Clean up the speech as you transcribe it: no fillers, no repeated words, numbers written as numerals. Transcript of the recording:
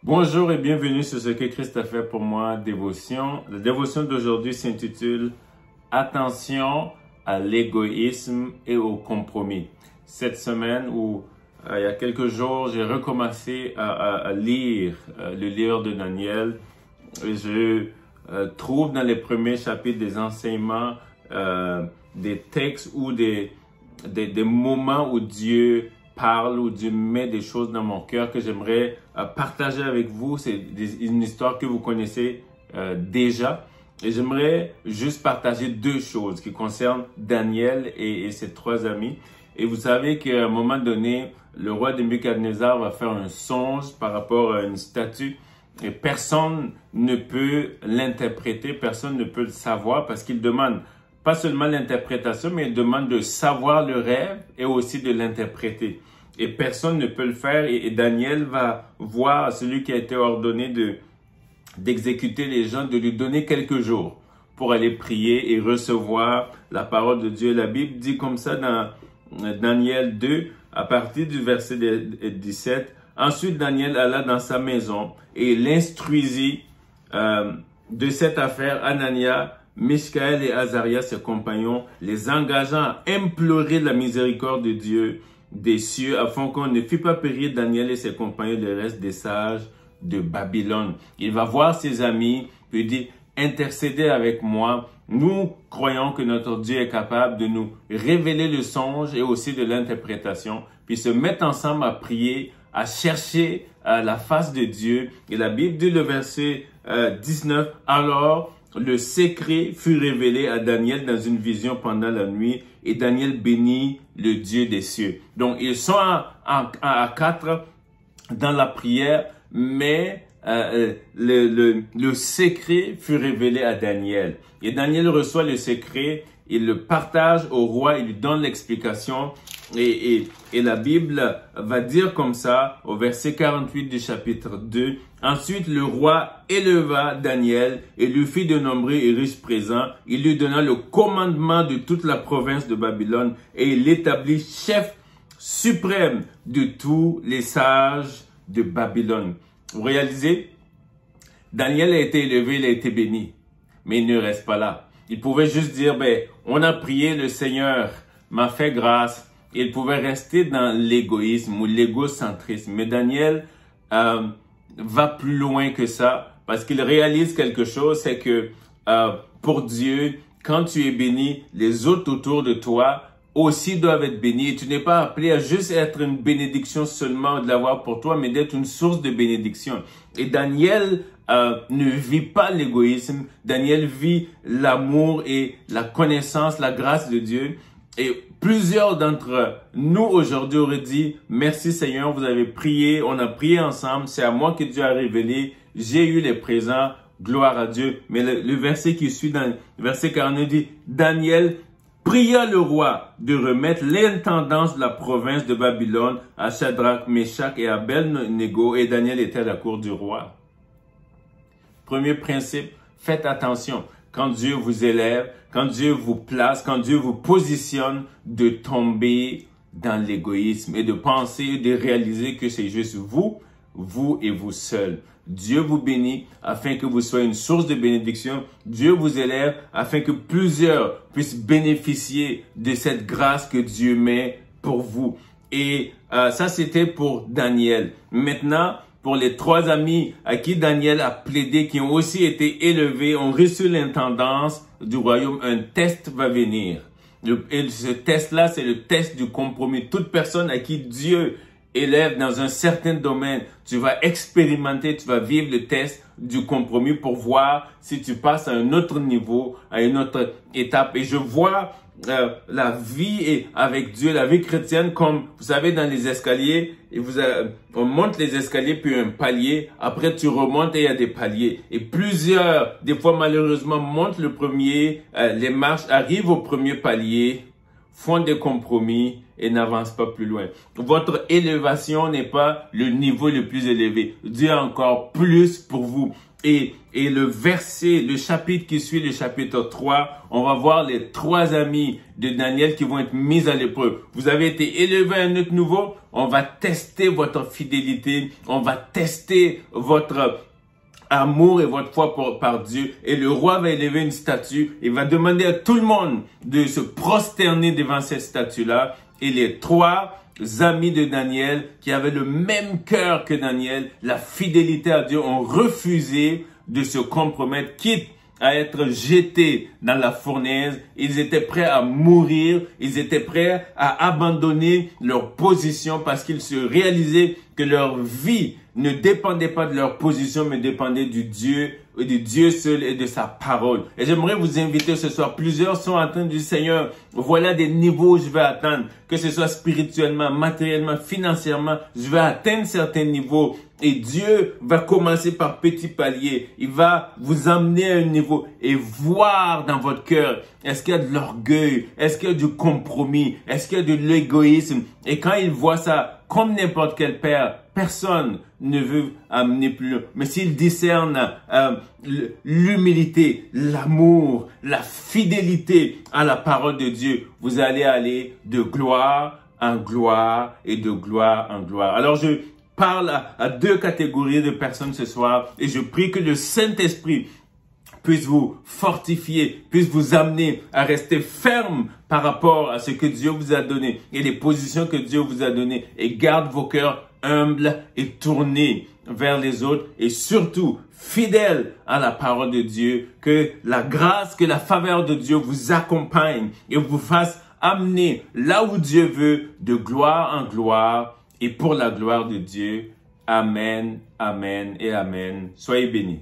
Bonjour et bienvenue sur ce que Christ a fait pour moi, dévotion. La dévotion d'aujourd'hui s'intitule « Attention à l'égoïsme et au compromis ». Cette semaine où il y a quelques jours, j'ai recommencé à lire le livre de Daniel. Je trouve dans les premiers chapitres des enseignements, des textes ou des moments où Dieu parle, où Dieu met des choses dans mon cœur que j'aimerais partager avec vous. C'est une histoire que vous connaissez déjà. Et j'aimerais juste partager deux choses qui concernent Daniel et ses trois amis. Et vous savez qu'à un moment donné, le roi Nebuchadnezzar va faire un songe par rapport à une statue. Et personne ne peut l'interpréter, personne ne peut le savoir parce qu'il demande pas seulement l'interprétation, mais il demande de savoir le rêve et aussi de l'interpréter. Et personne ne peut le faire. Et Daniel va voir celui qui a été ordonné d'exécuter les gens, de lui donner quelques jours pour aller prier et recevoir la parole de Dieu. La Bible dit comme ça dans Daniel 2, à partir du verset 17. Ensuite, Daniel alla dans sa maison et il instruisit de cette affaire Anania, Michaël et Azaria, ses compagnons, les engageant à implorer la miséricorde de Dieu des cieux, afin qu'on ne fît pas périr Daniel et ses compagnons, le reste des sages de Babylone. Il va voir ses amis, puis il dit, intercédez avec moi. Nous croyons que notre Dieu est capable de nous révéler le songe et aussi de l'interprétation, puis se mettre ensemble à prier, à chercher la face de Dieu. Et la Bible dit le verset 19, alors le secret fut révélé à Daniel dans une vision pendant la nuit et Daniel bénit le Dieu des cieux. Donc, ils sont à quatre dans la prière, mais le secret fut révélé à Daniel. Et Daniel reçoit le secret, il le partage au roi, il lui donne l'explication. Et la Bible va dire comme ça, au verset 48 du chapitre 2, « Ensuite, le roi éleva Daniel et lui fit de nombreux et riches présents. Il lui donna le commandement de toute la province de Babylone et il l'établit chef suprême de tous les sages de Babylone. » Vous réalisez? Daniel a été élevé, il a été béni, mais il ne reste pas là. Il pouvait juste dire, on a prié, le Seigneur m'a fait grâce. Il pouvait rester dans l'égoïsme ou l'égocentrisme. Mais Daniel va plus loin que ça parce qu'il réalise quelque chose, c'est que pour Dieu, quand tu es béni, les autres autour de toi aussi doivent être bénis. Et tu n'es pas appelé à juste être une bénédiction seulement de l'avoir pour toi, mais d'être une source de bénédiction. Et Daniel ne vit pas l'égoïsme. Daniel vit l'amour et la connaissance, la grâce de Dieu. Et plusieurs d'entre nous aujourd'hui auraient dit, merci Seigneur, vous avez prié, on a prié ensemble, c'est à moi que Dieu a révélé, j'ai eu les présents, gloire à Dieu. Mais le verset qui suit dans le verset 49 dit, Daniel pria le roi de remettre l'intendance de la province de Babylone à Shadrach, Meshach et Abed-Nego, et Daniel était à la cour du roi. Premier principe, faites attention. Quand Dieu vous élève, quand Dieu vous place, quand Dieu vous positionne, de tomber dans l'égoïsme et de penser, de réaliser que c'est juste vous et vous seul. Dieu vous bénit afin que vous soyez une source de bénédiction. Dieu vous élève afin que plusieurs puissent bénéficier de cette grâce que Dieu met pour vous. Et ça, c'était pour Daniel. Maintenant, pour les trois amis à qui Daniel a plaidé, qui ont aussi été élevés, ont reçu l'intendance du royaume, un test va venir. Et ce test-là, c'est le test du compromis. Toute personne à qui Dieu élève dans un certain domaine, tu vas expérimenter, tu vas vivre le test du compromis pour voir si tu passes à un autre niveau, à une autre étape. Et je vois la vie avec Dieu, la vie chrétienne, comme vous savez dans les escaliers, et on monte les escaliers puis un palier, après tu remontes et il y a des paliers. Et plusieurs, des fois malheureusement, montent le premier, les marches, arrivent au premier palier, font des compromis et n'avancent pas plus loin. Votre élévation n'est pas le niveau le plus élevé. Dieu a encore plus pour vous. Et le verset, le chapitre qui suit, le chapitre 3, on va voir les 3 amis de Daniel qui vont être mis à l'épreuve. Vous avez été élevé à un autre niveau, on va tester votre fidélité, on va tester votre amour et votre foi par Dieu. Et le roi va élever une statue, il va demander à tout le monde de se prosterner devant cette statue-là. Et les 3 amis de Daniel, qui avaient le même cœur que Daniel, la fidélité à Dieu, ont refusé de se compromettre, quitte à être jetés dans la fournaise. Ils étaient prêts à mourir, ils étaient prêts à abandonner leur position parce qu'ils se réalisaient que leur vie ne dépendait pas de leur position, mais dépendait du Dieu seul et de sa parole. Et j'aimerais vous inviter ce soir. Plusieurs sont en train de dire, Seigneur, voilà des niveaux où je vais atteindre, que ce soit spirituellement, matériellement, financièrement, je vais atteindre certains niveaux. Et Dieu va commencer par petits paliers. Il va vous emmener à un niveau et voir dans votre cœur, est-ce qu'il y a de l'orgueil, est-ce qu'il y a du compromis, est-ce qu'il y a de l'égoïsme. Et quand il voit ça, comme n'importe quel père, personne ne veut amener plus loin. Mais s'il discerne l'humilité, l'amour, la fidélité à la parole de Dieu, vous allez aller de gloire en gloire et de gloire en gloire. Alors je parle à 2 catégories de personnes ce soir et je prie que le Saint-Esprit puisse vous fortifier, puisse vous amener à rester ferme par rapport à ce que Dieu vous a donné et les positions que Dieu vous a données, et garde vos cœurs humbles et tournés vers les autres et surtout fidèles à la parole de Dieu. Que la grâce, que la faveur de Dieu vous accompagne et vous fasse amener là où Dieu veut, de gloire en gloire et pour la gloire de Dieu. Amen, amen et amen. Soyez bénis.